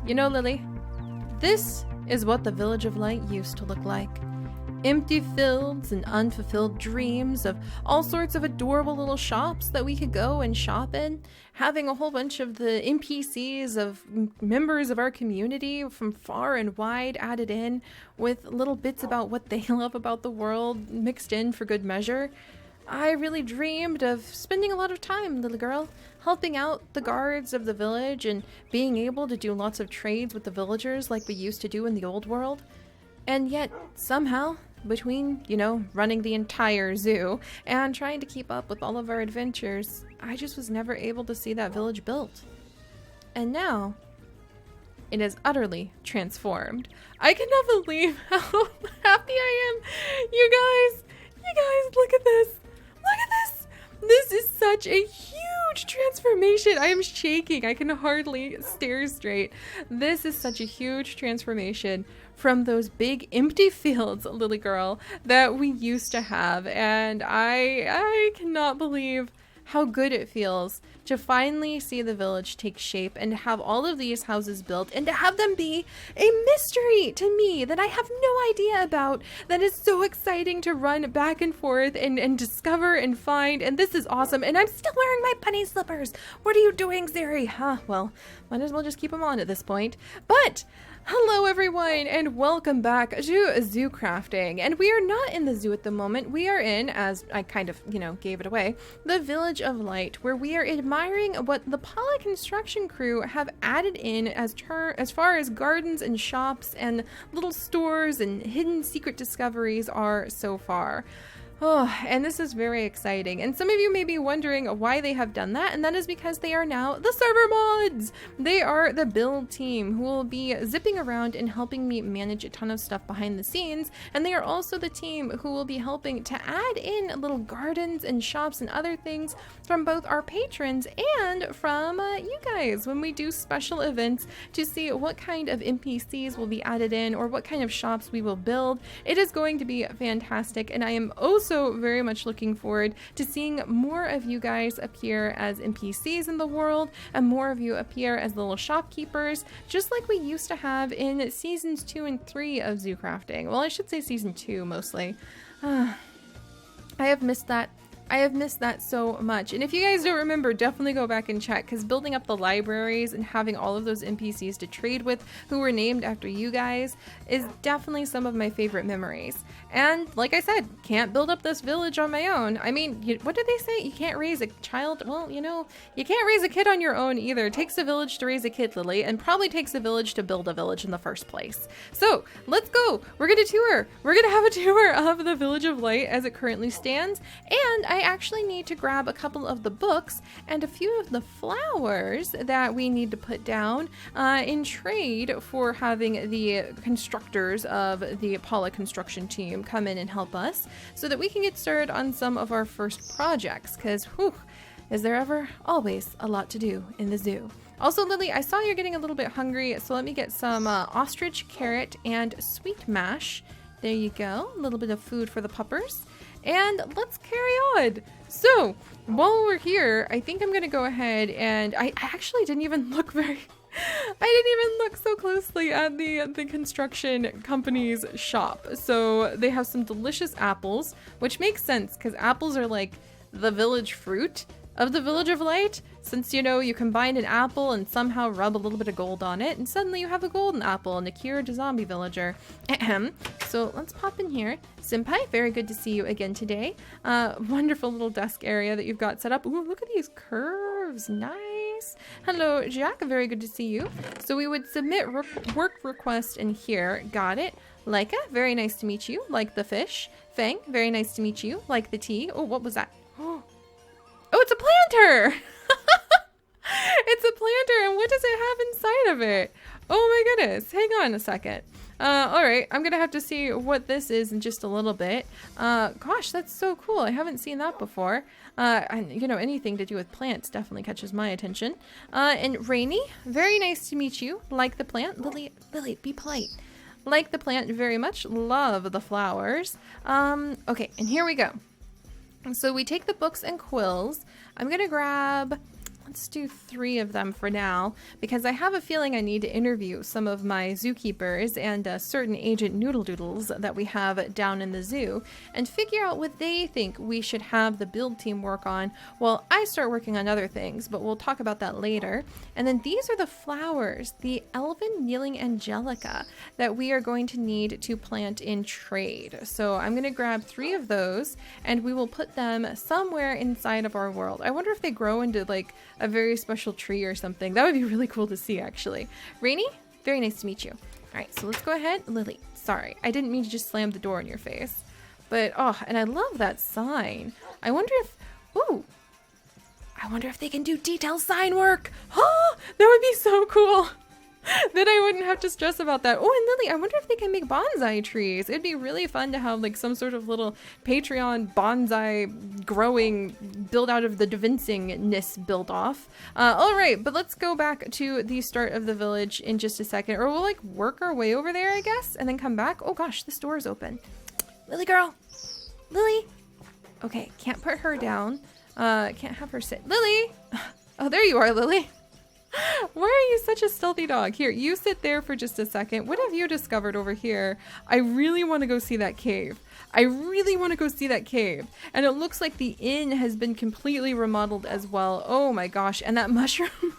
You know, Lily, this is what the Village of Light used to look like. Empty fields and unfulfilled dreams of all sorts of adorable little shops that we could go and shop in, having a whole bunch of the NPCs of members of our community from far and wide added in with little bits about what they love about the world mixed in for good measure. I really dreamed of spending a lot of time, little girl, helping out the guards of the village and being able to do lots of trades with the villagers like we used to do in the old world. And yet, somehow, between, running the entire zoo and trying to keep up with all of our adventures, I just was never able to see that village built. And now, it is utterly transformed. I cannot believe how happy I am. You guys, look at this. Look at this. This is such a huge transformation. I am shaking. I can hardly stare straight. This is such a huge transformation from those big empty fields, Lily girl, that we used to have. And I cannot believe how good it feels to finally see the village take shape and to have all of these houses built and to have them be a mystery to me that I have no idea about, that is so exciting to run back and forth and discover and find. And this is awesome. And I'm still wearing my bunny slippers. What are you doing, Seri? Well, might as well just keep them on at this point. But hello everyone, and welcome back to ZooCrafting. And we are not in the zoo at the moment. We are in, as I kind of, gave it away, the Village of Light, where we are admiring what the Poly construction crew have added in as far as gardens and shops and little stores and hidden secret discoveries are so far. Oh, and this is very exciting. And some of you may be wondering why they have done that, and that is because they are now the server mods. They are the build team who will be zipping around and helping me manage a ton of stuff behind the scenes, and they are also the team who will be helping to add in little gardens and shops and other things from both our patrons and from you guys when we do special events to see what kind of NPCs will be added in or what kind of shops we will build. It is going to be fantastic, and I am also very much looking forward to seeing more of you guys appear as NPCs in the world and more of you appear as little shopkeepers, just like we used to have in seasons 2 and 3 of ZooCrafting. Well, I should say season 2 mostly. I have missed that. I have missed that so much. And if you guys don't remember, definitely go back and check, because building up the libraries and having all of those NPCs to trade with who were named after you guys is definitely some of my favorite memories. And like I said, can't build up this village on my own. I mean, what did they say? You can't raise a child. Well, you can't raise a kid on your own either. It takes a village to raise a kid, Lily, and probably takes a village to build a village in the first place. So let's go. We're going to tour. We're going to have a tour of the Village of Light as it currently stands. And I actually need to grab a couple of the books and a few of the flowers that we need to put down in trade for having the constructors of the Paula construction team come in and help us so that we can get started on some of our first projects, because is there ever always a lot to do in the zoo. Also, Lily, I saw you're getting a little bit hungry, so let me get some ostrich carrot and sweet mash. There you go, a little bit of food for the puppers. And let's carry on. So while we're here, I think I'm gonna go ahead and I actually didn't even look so closely at the construction company's shop. So they have some delicious apples, which makes sense because apples are like the village fruit of the Village of Light, since you combine an apple and somehow rub a little bit of gold on it, and suddenly you have a golden apple and a cure to zombie villager. Ahem. So let's pop in here. Senpai, very good to see you again today. Wonderful little desk area that you've got set up. Ooh, look at these curves. Nice. Hello, Jack. Very good to see you. So we would submit work request in here. Got it. Leica, very nice to meet you. Like the fish. Fang, very nice to meet you. Like the tea. Oh, what was that? Oh, it's a planter! It's a planter, and what does it have inside of it? Oh my goodness, hang on a second. Alright, I'm gonna have to see what this is in just a little bit. Gosh, that's so cool. I haven't seen that before. And anything to do with plants definitely catches my attention. And Rainy, very nice to meet you. Like the plant. Lily, be polite. Like the plant very much. Love the flowers. Okay, and here we go. So we take the books and quills. I'm gonna grab, Let's do 3 of them for now, because I have a feeling I need to interview some of my zookeepers and certain agent noodle doodles that we have down in the zoo and figure out what they think we should have the build team work on while I start working on other things, but we'll talk about that later. And then these are the flowers, the Elven Kneeling Angelica, that we are going to need to plant in trade. So I'm going to grab 3 of those and we will put them somewhere inside of our world. I wonder if they grow into like a very special tree or something. That would be really cool to see, actually. Rainy, very nice to meet you. All right, so let's go ahead. Lily, sorry, I didn't mean to just slam the door in your face. But, oh, and I love that sign. I wonder if, ooh, I wonder if they can do detail sign work. Oh, that would be so cool. Then I wouldn't have to stress about that. Oh, and Lily, I wonder if they can make bonsai trees. It'd be really fun to have like some sort of little Patreon bonsai growing build out of the Devincing-ness build off. All right, but let's go back to the start of the village in just a second, or we'll like work our way over there, I guess, and then come back. Oh gosh, this door is open. Lily girl, Lily. Okay, can't put her down. Can't have her sit. Lily. Oh, there you are, Lily. Why are you such a stealthy dog? Here, you sit there for just a second. What have you discovered over here? I really want to go see that cave. I really want to go see that cave. And it looks like the inn has been completely remodeled as well. Oh my gosh. And that mushroom.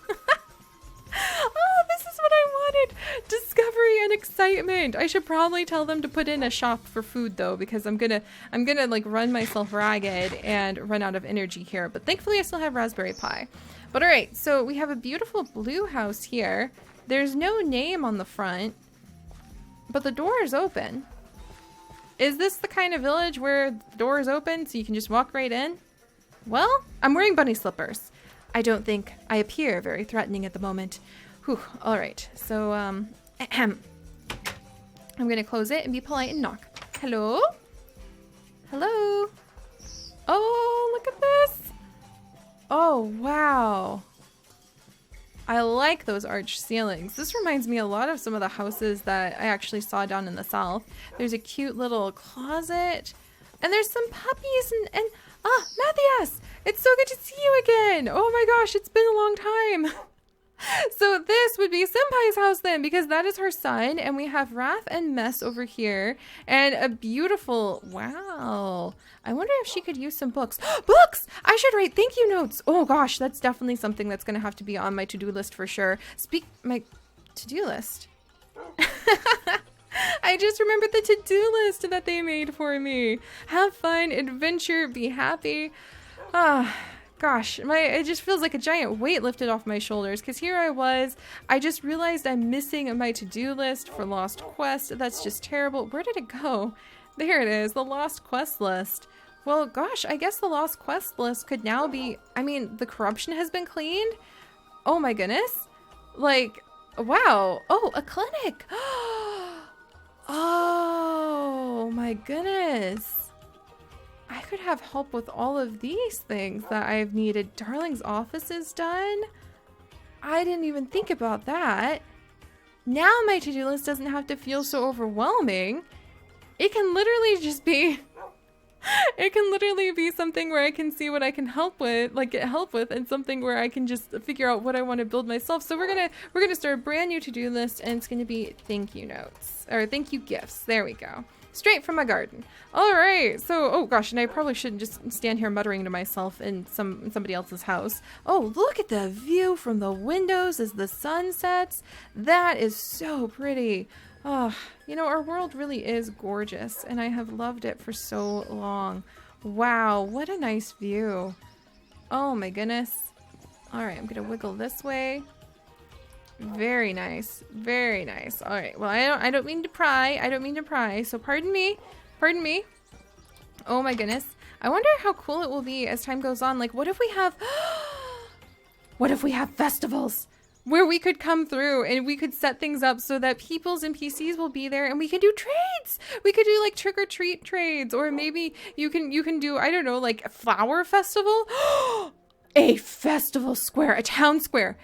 Oh, this is what I wanted. Discovery and excitement. I should probably tell them to put in a shop for food though, because I'm gonna like run myself ragged and run out of energy here. But thankfully I still have raspberry pie. But all right, so we have a beautiful blue house here. There's no name on the front, but the door is open. Is this the kind of village where the door is open so you can just walk right in? Well, I'm wearing bunny slippers. I don't think I appear very threatening at the moment. Whew, all right, so I'm gonna close it and be polite and knock. Hello? Hello? Oh, look at this. Oh, wow. I like those arched ceilings. This reminds me a lot of some of the houses that I actually saw down in the south. There's a cute little closet. And there's some puppies and Matthias! It's so good to see you again! Oh my gosh, it's been a long time. So this would be Senpai's house then, because that is her son, and we have Raph and Mess over here, and a beautiful, wow. I wonder if she could use some books. Books! I should write thank you notes. Oh gosh, that's definitely something that's gonna have to be on my to-do list for sure. My to-do list. I just remembered the to-do list that they made for me. Have fun, adventure, be happy. Gosh, it just feels like a giant weight lifted off my shoulders, because here I was, I just realized I'm missing my to-do list for Lost Quest. That's just terrible. Where did it go? There it is, the Lost Quest list. Well, gosh, I guess the Lost Quest list could now be, I mean, the corruption has been cleaned? Oh my goodness. Like, wow. Oh, a clinic. Oh my goodness. I could have help with all of these things that I've needed. Darling's office is done. I didn't even think about that. Now my to-do list doesn't have to feel so overwhelming. It can literally just be, it can literally be something where I can see what I can help with, like get help with, and something where I can just figure out what I want to build myself. So we're gonna start a brand new to-do list, and it's gonna be thank you notes, or thank you gifts. There we go. Straight from my garden. All right, so, oh gosh, and I probably shouldn't just stand here muttering to myself in somebody else's house. Oh, look at the view from the windows as the sun sets. That is so pretty. Oh, you know, our world really is gorgeous, and I have loved it for so long. Wow, what a nice view. Oh my goodness. All right, I'm gonna wiggle this way. Very nice, very nice. All right, well, I don't mean to pry. I don't mean to pry, so pardon me. Pardon me. Oh my goodness. I wonder how cool it will be as time goes on. Like, what if we have festivals where we could come through and we could set things up so that people's NPCs will be there, and we could do trades. We could do like trick or treat trades, or maybe you can do, I don't know, like a flower festival. A festival square, a town square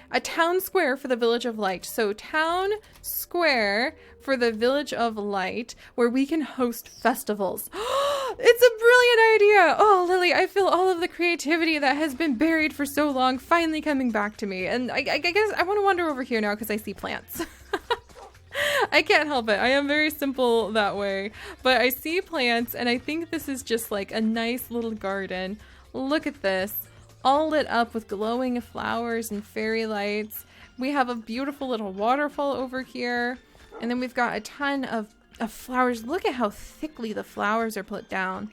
for the Village of Light. So town square for the Village of Light, where we can host festivals. It's a brilliant idea. Oh, Lily, I feel all of the creativity that has been buried for so long finally coming back to me. And I guess I want to wander over here now because I see plants. I can't help it. I am very simple that way. But I see plants and I think this is just like a nice little garden. Look at this. All lit up with glowing flowers and fairy lights. We have a beautiful little waterfall over here. And then we've got a ton of flowers. Look at how thickly the flowers are put down.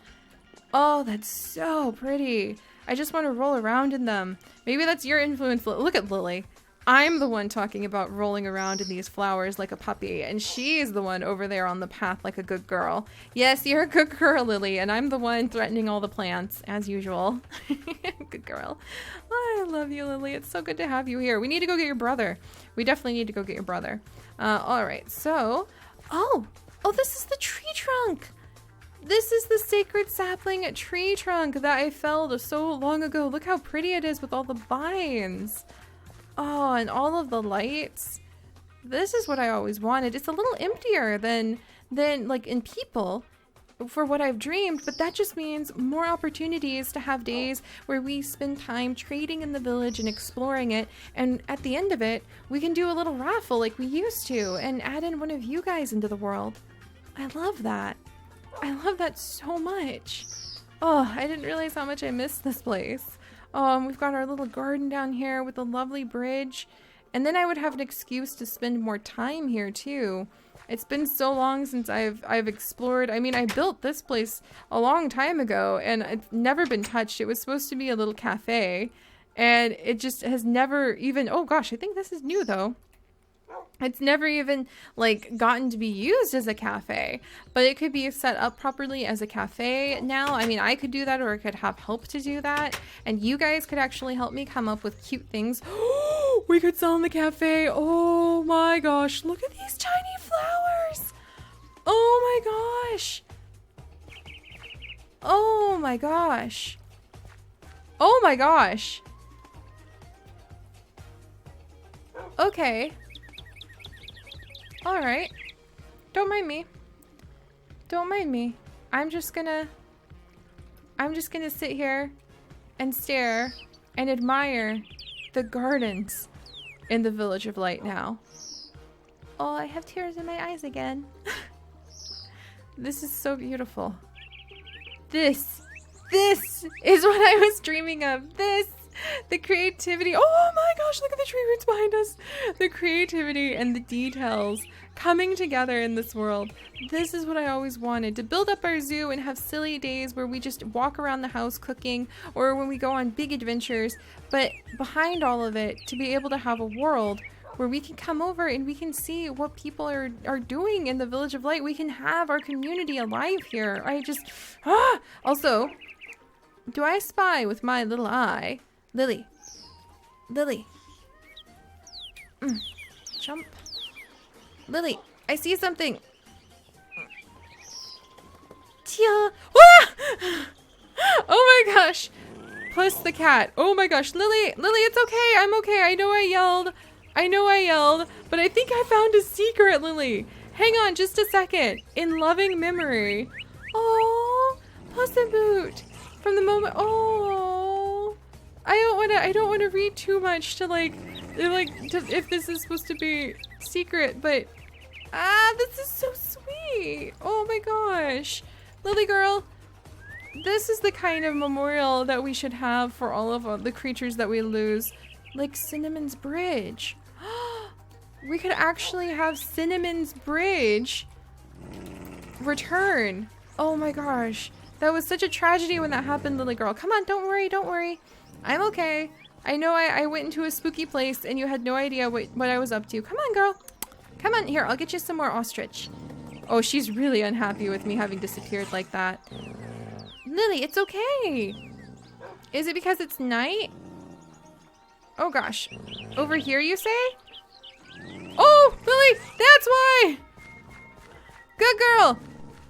Oh, that's so pretty. I just want to roll around in them. Maybe that's your influence. Look at Lily. I'm the one talking about rolling around in these flowers like a puppy, and she's the one over there on the path like a good girl. Yes, you're a good girl, Lily, and I'm the one threatening all the plants, as usual. Good girl. Oh, I love you, Lily. It's so good to have you here. We need to go get your brother. We definitely need to go get your brother. All right, so... Oh, this is the tree trunk. This is the sacred sapling tree trunk that I felled so long ago. Look how pretty it is with all the vines. Oh, and all of the lights. This is what I always wanted. It's a little emptier than like in people for what I've dreamed, but that just means more opportunities to have days where we spend time trading in the village and exploring it, and at the end of it, we can do a little raffle like we used to and add in one of you guys into the world. I love that. I love that so much. Oh, I didn't realize how much I missed this place. We've got our little garden down here with a lovely bridge. And then I would have an excuse to spend more time here too. It's been so long since I've explored. I mean, I built this place a long time ago and it's never been touched. It was supposed to be a little cafe and it just has never even, oh gosh, I think this is new though. It's never even like gotten to be used as a cafe, but it could be set up properly as a cafe now. I mean, I could do that, or I could have help to do that, and you guys could actually help me come up with cute things we could sell in the cafe. Oh my gosh, look at these tiny flowers. Oh my gosh. Oh my gosh. Oh my gosh. Okay. Alright. Don't mind me. Don't mind me. I'm just gonna sit here and stare and admire the gardens in the Village of Light now. Oh, I have tears in my eyes again. This is so beautiful. This is what I was dreaming of. The creativity. Oh my gosh, look at the tree roots behind us. The creativity and the details coming together in this world. This is what I always wanted, to build up our zoo and have silly days where we just walk around the house cooking, or when we go on big adventures. But behind all of it, to be able to have a world where we can come over and we can see what people are doing in the Village of Light. We can have our community alive here. Also, do I spy with my little eye? Lily. Jump. Lily, I see something. Tia. Ah! Oh my gosh. Plus the cat. Oh my gosh. Lily, it's okay. I'm okay. I know I yelled, but I think I found a secret, Lily. Hang on just a second. In loving memory. Oh, Puss in Boot. From the moment, oh, I don't want to read too much to if this is supposed to be secret, but this is so sweet. Oh my gosh, Lily girl, this is the kind of memorial that we should have for all of the creatures that we lose, like Cinnamon's Bridge. We could actually have Cinnamon's Bridge return. Oh my gosh. That was such a tragedy when that happened, Lily girl. Come on, don't worry. I'm okay. I know I went into a spooky place and you had no idea what I was up to. Come on, girl. Come on, here, I'll get you some more ostrich. Oh, she's really unhappy with me having disappeared like that. Lily, it's okay. Is it because it's night? Oh gosh. Over here, you say? Oh, Lily, that's why! Good girl!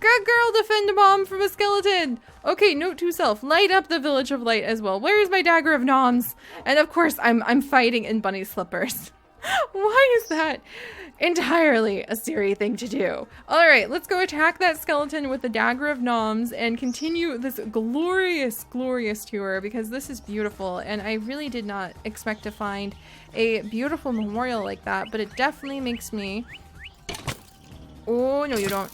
Good girl, defend mom from a skeleton. Okay, note to self, light up the Village of Light as well. Where is my dagger of noms? And of course, I'm fighting in bunny slippers. Why is that entirely a Seri thing to do? All right, let's go attack that skeleton with the dagger of noms and continue this glorious, glorious tour because this is beautiful. And I really did not expect to find a beautiful memorial like that, but it definitely makes me... Oh, no, you don't.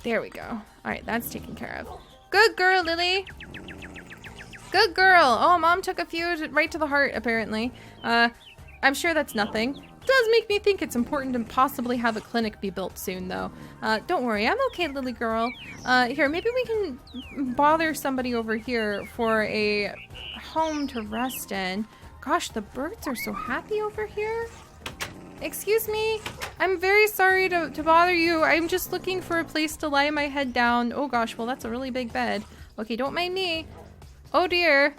There we go. All right, that's taken care of. Good girl, Lily. Good girl. Oh, Mom took a few right to the heart, apparently. I'm sure that's nothing. Does make me think it's important to possibly have a clinic be built soon, though. Don't worry, I'm okay, Lily girl. Here, maybe we can bother somebody over here for a home to rest in. Gosh, the birds are so happy over here. Excuse me, I'm very sorry to bother you. I'm just looking for a place to lie my head down. Oh gosh, well that's a really big bed. Okay, don't mind me. Oh dear.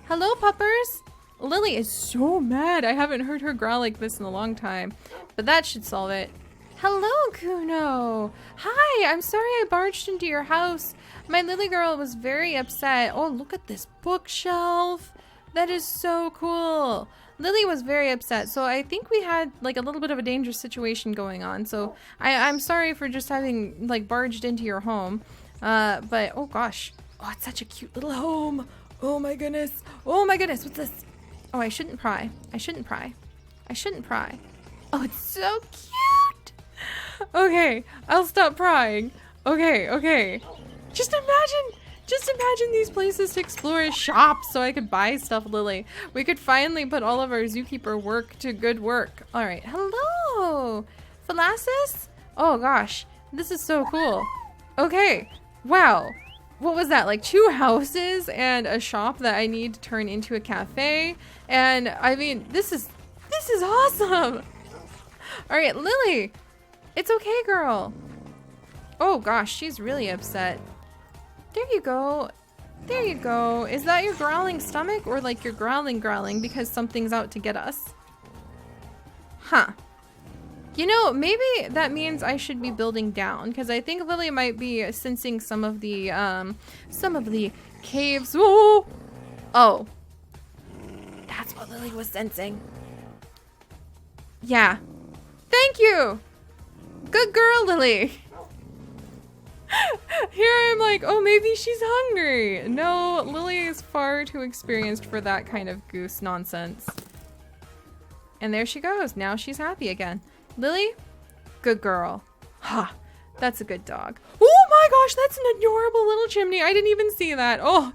Hello, puppers. Lily is so mad. I haven't heard her growl like this in a long time, but that should solve it. Hello, Kuno. Hi, I'm sorry I barged into your house. My Lily girl was very upset. Oh, look at this bookshelf. That is so cool. Lily was very upset, so I think we had like a little bit of a dangerous situation going on. So I'm sorry for just having like barged into your home. But oh gosh. Oh, it's such a cute little home. Oh my goodness. Oh my goodness. What's this? Oh, I shouldn't pry. I shouldn't pry. I shouldn't pry. Oh, it's so cute. Okay, I'll stop prying. Okay, okay. Just imagine these places to explore as shops so I could buy stuff, Lily. We could finally put all of our zookeeper work to good work. All right. Hello, Phalasis. Oh gosh, this is so cool. Okay. Wow. What was that, like 2 houses and a shop that I need to turn into a cafe? And I mean, this is awesome. All right, Lily, it's okay, girl. Oh gosh, she's really upset. There you go. There you go. Is that your growling stomach or like you're growling because something's out to get us? Huh. You know, maybe that means I should be building down because I think Lily might be sensing some of the caves. Ooh! Oh. That's what Lily was sensing. Yeah. Thank you. Good girl, Lily. Here I'm like, oh, maybe she's hungry. No, Lily is far too experienced for that kind of goose nonsense. And there she goes. Now she's happy again. Lily, good girl. Ha, that's a good dog. Oh my gosh, that's an adorable little chimney. I didn't even see that. Oh,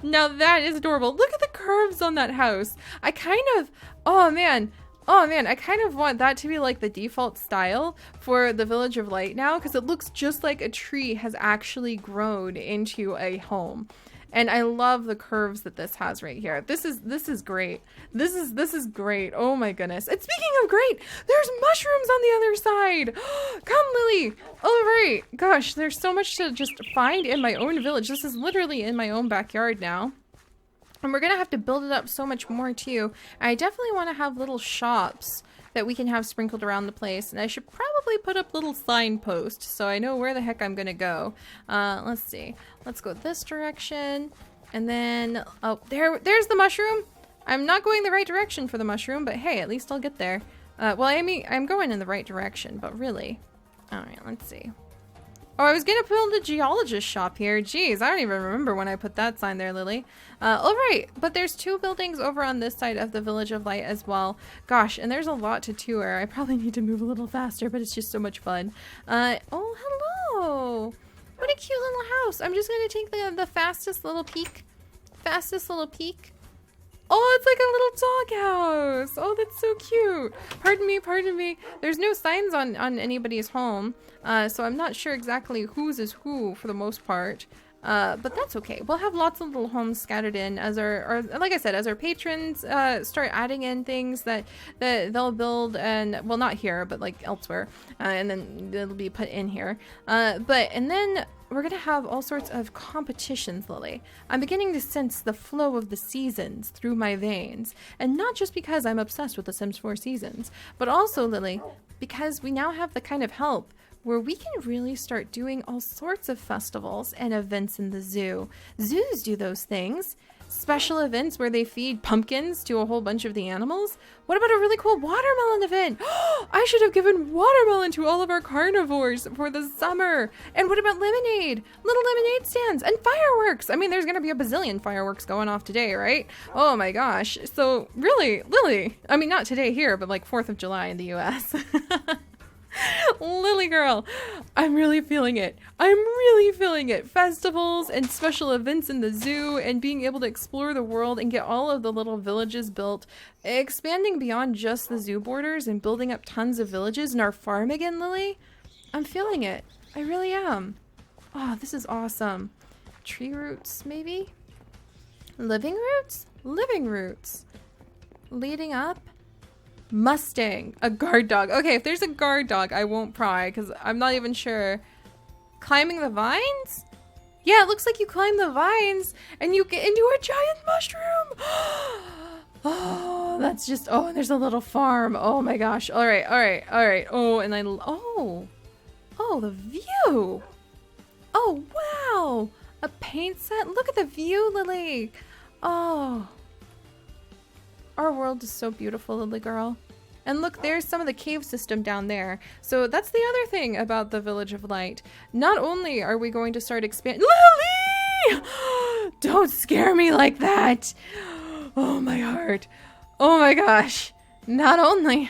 now that is adorable. Look at the curves on that house. I kind of, oh man, I kind of want that to be like the default style for the Village of Light now because it looks just like a tree has actually grown into a home. And I love the curves that this has right here. This is great. This is great. Oh my goodness. And speaking of great, there's mushrooms on the other side. Come, Lily. All right. Gosh, there's so much to just find in my own village. This is literally in my own backyard now. And we're going to have to build it up so much more too. I definitely want to have little shops that we can have sprinkled around the place. And I should probably put up little signposts so I know where the heck I'm going to go. Let's see. Let's go this direction. And then, oh, there's the mushroom. I'm not going the right direction for the mushroom, but hey, at least I'll get there. Well, I mean, I'm going in the right direction, but really. All right, let's see. Oh, I was going to build a geologist shop here. Jeez, I don't even remember when I put that sign there, Lily. All right, but there's 2 buildings over on this side of the Village of Light as well. Gosh, and there's a lot to tour. I probably need to move a little faster, but it's just so much fun. Oh, hello. What a cute little house. I'm just going to take the fastest little peek. Fastest little peek. Oh, it's like a little doghouse. Oh, that's so cute. Pardon me. There's no signs on anybody's home, so I'm not sure exactly whose is who for the most part. But that's okay. We'll have lots of little homes scattered in as our like I said, as our patrons start adding in things that they'll build, and well, not here, but like elsewhere, and then it'll be put in here. And then we're gonna have all sorts of competitions, Lily. I'm beginning to sense the flow of the seasons through my veins, and not just because I'm obsessed with The Sims 4 seasons, but also, Lily, because we now have the kind of help where we can really start doing all sorts of festivals and events in the zoo. Zoos do those things. special events where they feed pumpkins to a whole bunch of the animals? What about a really cool watermelon event? I should have given watermelon to all of our carnivores for the summer. And what about lemonade? Little lemonade stands and fireworks. I mean, there's gonna be a bazillion fireworks going off today, right? Oh my gosh. So really, Lily, I mean, not today here, but like 4th of July in the US. Lily girl, I'm really feeling it. I'm really feeling it. Festivals and special events in the zoo and being able to explore the world and get all of the little villages built. Expanding beyond just the zoo borders and building up tons of villages in our farm again, Lily. I'm feeling it. I really am. Oh, this is awesome. Tree roots, maybe? Living roots? Living roots. Leading up. Mustang, a guard dog. Okay, if there's a guard dog, I won't pry because I'm not even sure. Climbing the vines? Yeah, it looks like you climb the vines and you get into a giant mushroom. Oh, that's just, oh, there's a little farm. Oh my gosh. All right, all right, all right. Oh, and oh, the view. Oh, wow. A paint set. Look at the view, Lily. Oh. Our world is so beautiful, Lily girl. And look, there's some of the cave system down there. So that's the other thing about the Village of Light. Not only are we going to start expanding— Lily! Don't scare me like that. Oh, my heart. Oh my gosh. Not only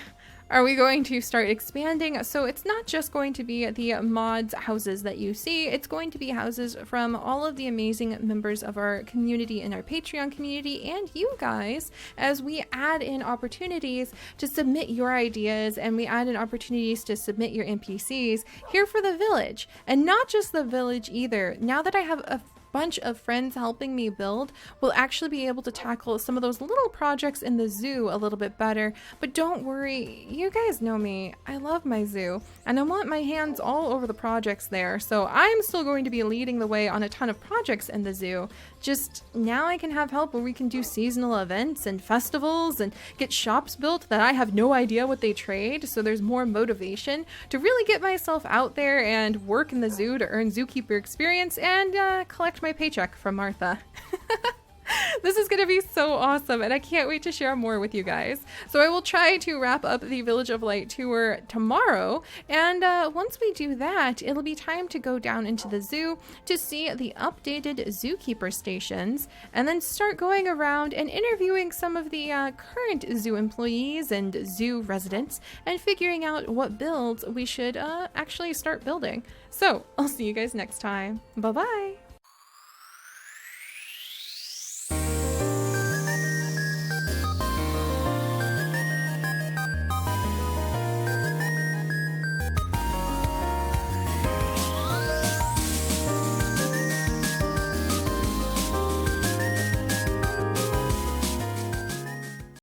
are we going to start expanding, so it's not just going to be the mods houses that you see, it's going to be houses from all of the amazing members of our community and our Patreon community and you guys, as we add in opportunities to submit your ideas and we add in opportunities to submit your NPCs here for the village. And not just the village either. Now that I have a bunch of friends helping me build, we'll actually be able to tackle some of those little projects in the zoo a little bit better. But don't worry, you guys know me. I love my zoo and I want my hands all over the projects there. So I'm still going to be leading the way on a ton of projects in the zoo. Just now I can have help where we can do seasonal events and festivals and get shops built that I have no idea what they trade. So there's more motivation to really get myself out there and work in the zoo to earn zookeeper experience and collect my paycheck from Martha. This is going to be so awesome and I can't wait to share more with you guys. So I will try to wrap up the Village of Light tour tomorrow, and once we do that, it'll be time to go down into the zoo to see the updated zookeeper stations and then start going around and interviewing some of the current zoo employees and zoo residents and figuring out what builds we should actually start building. So I'll see you guys next time. Bye bye.